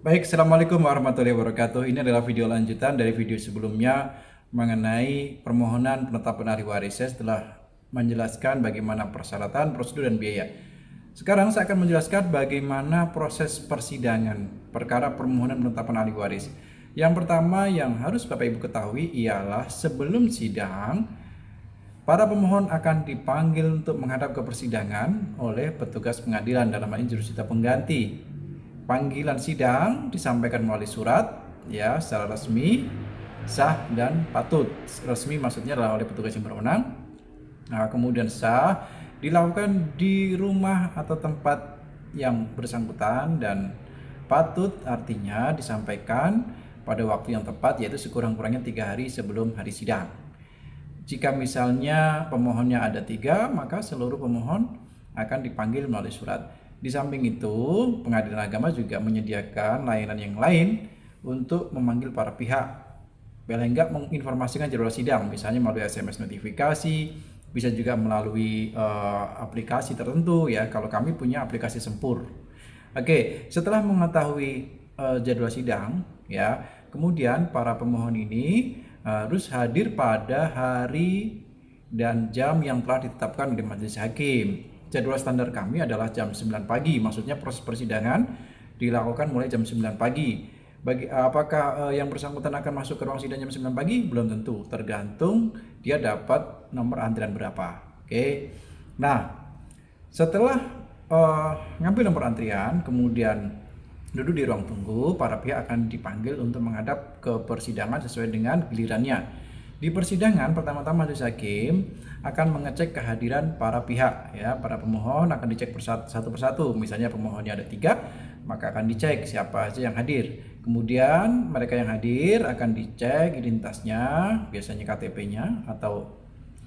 Baik, Assalamualaikum warahmatullahi wabarakatuh. Ini adalah video lanjutan dari video sebelumnya mengenai permohonan penetapan ahli waris. Saya setelah menjelaskan bagaimana persyaratan, prosedur, dan biaya. Sekarang saya akan menjelaskan bagaimana proses persidangan perkara permohonan penetapan ahli waris. Yang pertama yang harus Bapak Ibu ketahui ialah sebelum sidang, para pemohon akan dipanggil untuk menghadap ke persidangan oleh petugas pengadilan, dalam hal ini jurusita pengganti. Panggilan sidang disampaikan melalui surat ya secara resmi, sah dan patut. Resmi maksudnya adalah oleh petugas yang berwenang. Nah, kemudian sah dilakukan di rumah atau tempat yang bersangkutan, dan patut artinya disampaikan pada waktu yang tepat, yaitu sekurang-kurangnya 3 hari sebelum hari sidang. Jika misalnya pemohonnya ada 3, maka seluruh pemohon akan dipanggil melalui surat. Di samping itu, Pengadilan Agama juga menyediakan layanan yang lain untuk memanggil para pihak. Paling enggak menginformasikan jadwal sidang, misalnya melalui SMS notifikasi, bisa juga melalui aplikasi tertentu ya. Kalau kami punya aplikasi Sempur. Oke, setelah mengetahui jadwal sidang ya, kemudian para pemohon ini harus hadir pada hari dan jam yang telah ditetapkan oleh majelis hakim. Jadwal standar kami adalah jam 9 pagi, maksudnya proses persidangan dilakukan mulai jam 9 pagi. Apakah yang bersangkutan akan masuk ke ruang sidang jam 9 pagi? Belum tentu, tergantung dia dapat nomor antrian berapa. Oke. Nah, setelah ngambil nomor antrian, kemudian duduk di ruang tunggu, para pihak akan dipanggil untuk menghadap ke persidangan sesuai dengan gilirannya. Di persidangan pertama-tama majelis hakim akan mengecek kehadiran para pihak ya. Para pemohon akan dicek satu persatu. Misalnya pemohonnya ada 3, maka akan dicek siapa saja yang hadir. Kemudian mereka yang hadir akan dicek identitasnya, biasanya KTP-nya, atau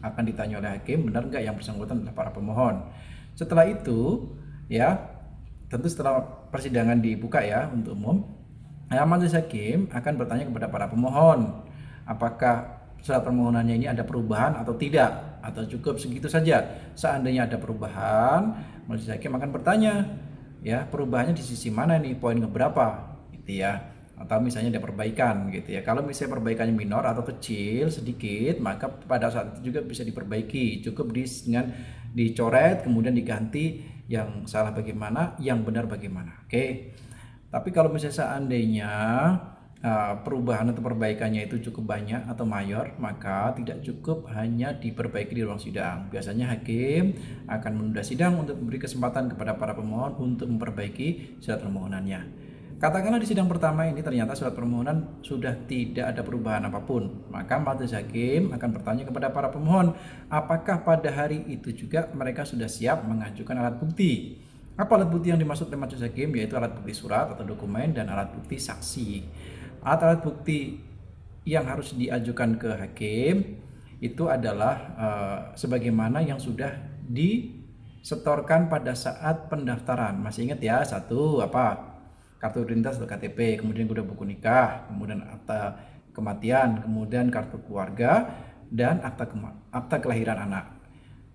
akan ditanya oleh hakim benar nggak yang bersangkutan adalah para pemohon. Setelah itu ya, tentu setelah persidangan dibuka ya untuk umum, majelis hakim akan bertanya kepada para pemohon apakah surat permohonannya ini ada perubahan atau tidak, atau cukup segitu saja. Seandainya ada perubahan, majelis hakim akan bertanya ya, perubahannya di sisi mana nih, poin keberapa gitu ya, atau misalnya ada perbaikan gitu ya. Kalau misalnya perbaikannya minor atau kecil sedikit, maka pada saat itu juga bisa diperbaiki, cukup dengan dicoret kemudian diganti yang salah bagaimana, yang benar bagaimana. Oke. Tapi kalau misalnya seandainya perubahan atau perbaikannya itu cukup banyak atau mayor, maka tidak cukup hanya diperbaiki di ruang sidang. Biasanya hakim akan menunda sidang untuk memberi kesempatan kepada para pemohon untuk memperbaiki surat permohonannya. Katakanlah di sidang pertama ini ternyata surat permohonan sudah tidak ada perubahan apapun, maka majelis hakim akan bertanya kepada para pemohon apakah pada hari itu juga mereka sudah siap mengajukan alat bukti. Apa alat bukti yang dimaksud oleh majelis hakim? Yaitu alat bukti surat atau dokumen dan alat bukti saksi. Alat bukti yang harus diajukan ke hakim itu adalah sebagaimana yang sudah disetorkan pada saat pendaftaran. Masih ingat ya? Satu, kartu identitas atau KTP, kemudian udah buku nikah, kemudian akta kematian, kemudian kartu keluarga, dan akta kelahiran anak.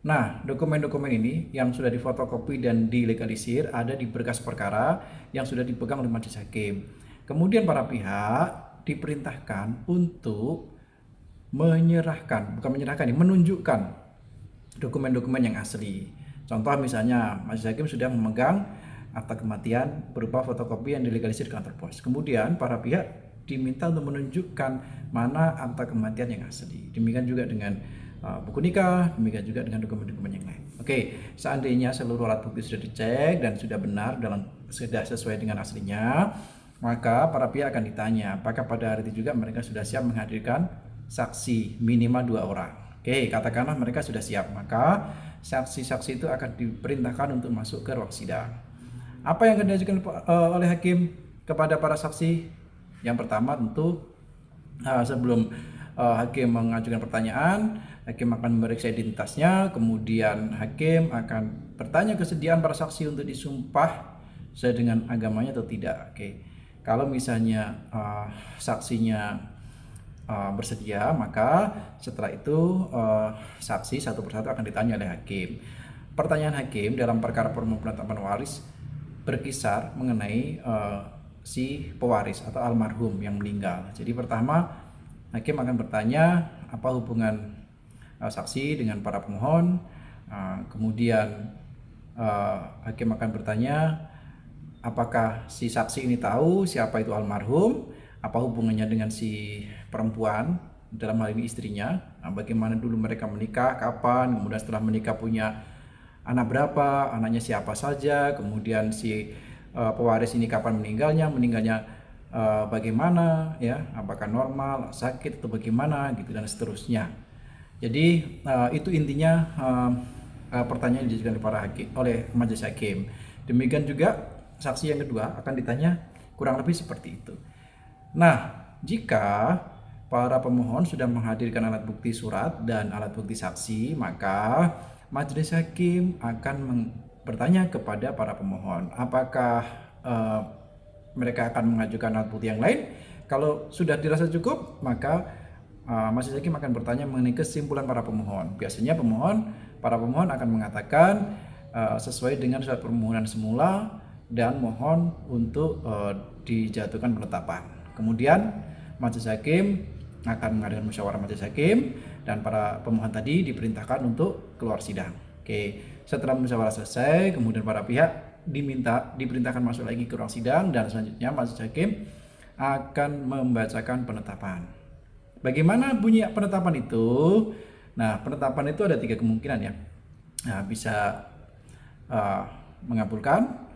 Nah, dokumen-dokumen ini yang sudah difotokopi dan dilegalisir ada di berkas perkara yang sudah dipegang oleh majelis hakim. Kemudian para pihak diperintahkan untuk menunjukkan dokumen-dokumen yang asli. Contoh misalnya majelis hakim sudah memegang akta kematian berupa fotokopi yang dilegalisir di kantor pos. Kemudian para pihak diminta untuk menunjukkan mana akta kematian yang asli. Demikian juga dengan buku nikah, demikian juga dengan dokumen-dokumen yang lain. Oke, seandainya seluruh alat bukti sudah dicek dan sudah benar sudah sesuai dengan aslinya, maka para pihak akan ditanya apakah pada hari itu juga mereka sudah siap menghadirkan saksi minimal 2 orang. Oke, katakanlah mereka sudah siap, maka saksi-saksi itu akan diperintahkan untuk masuk ke ruang sidang. Apa yang akan diajukan oleh hakim kepada para saksi? Yang pertama tentu sebelum hakim mengajukan pertanyaan, hakim akan memeriksa identitasnya, kemudian hakim akan bertanya kesediaan para saksi untuk disumpah sesuai dengan agamanya atau tidak. Oke. Kalau misalnya saksinya bersedia, maka setelah itu saksi satu persatu akan ditanya oleh hakim. Pertanyaan hakim dalam perkara permohonan penetapan waris berkisar mengenai si pewaris atau almarhum yang meninggal. Jadi pertama hakim akan bertanya apa hubungan saksi dengan para pemohon. Kemudian hakim akan bertanya apakah si saksi ini tahu siapa itu almarhum, apa hubungannya dengan si perempuan, dalam hal ini istrinya, bagaimana dulu mereka menikah, kapan, kemudian setelah menikah punya anak berapa, anaknya siapa saja, kemudian si pewaris ini kapan meninggalnya bagaimana, ya, apakah normal, sakit atau bagaimana, gitu dan seterusnya. Jadi itu intinya pertanyaan yang diajukan oleh majelis hakim. Demikian juga saksi yang kedua akan ditanya kurang lebih seperti itu. Nah, jika para pemohon sudah menghadirkan alat bukti surat dan alat bukti saksi, maka majelis hakim akan bertanya kepada para pemohon apakah mereka akan mengajukan alat bukti yang lain. Kalau sudah dirasa cukup, maka majelis hakim akan bertanya mengenai kesimpulan para pemohon. Biasanya para pemohon akan mengatakan sesuai dengan surat permohonan semula dan mohon untuk dijatuhkan penetapan. Kemudian majelis hakim akan mengadakan musyawarah majelis hakim dan para pemohon tadi diperintahkan untuk keluar sidang. Oke, setelah musyawarah selesai, kemudian para pihak diperintahkan masuk lagi ke ruang sidang dan selanjutnya majelis hakim akan membacakan penetapan. Bagaimana bunyi penetapan itu? Nah, penetapan itu ada 3 kemungkinan ya. Nah, bisa mengabulkan,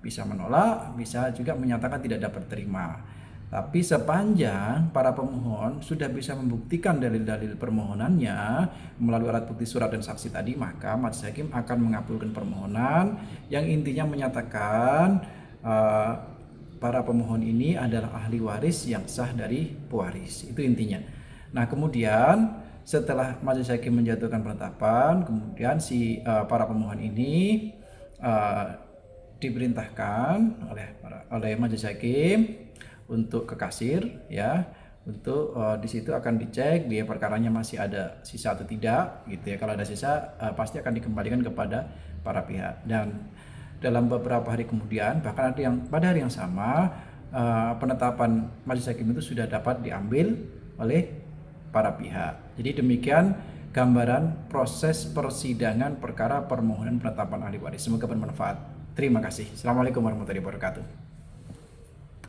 bisa menolak, bisa juga menyatakan tidak dapat terima. Tapi sepanjang para pemohon sudah bisa membuktikan dalil-dalil permohonannya melalui alat bukti surat dan saksi tadi, maka majelis hakim akan mengabulkan permohonan yang intinya menyatakan para pemohon ini adalah ahli waris yang sah dari pewaris. Itu intinya. Nah, kemudian setelah majelis hakim menjatuhkan penetapan, kemudian si para pemohon ini diperintahkan oleh majelis hakim untuk ke kasir, ya, untuk di situ akan dicek biaya perkaranya masih ada sisa atau tidak, gitu ya. Kalau ada sisa pasti akan dikembalikan kepada para pihak. Dan dalam beberapa hari kemudian, bahkan ada yang pada hari yang sama, penetapan majelis hakim itu sudah dapat diambil oleh para pihak. Jadi demikian gambaran proses persidangan perkara permohonan penetapan ahli waris. Semoga bermanfaat. Terima kasih. Assalamualaikum warahmatullahi wabarakatuh.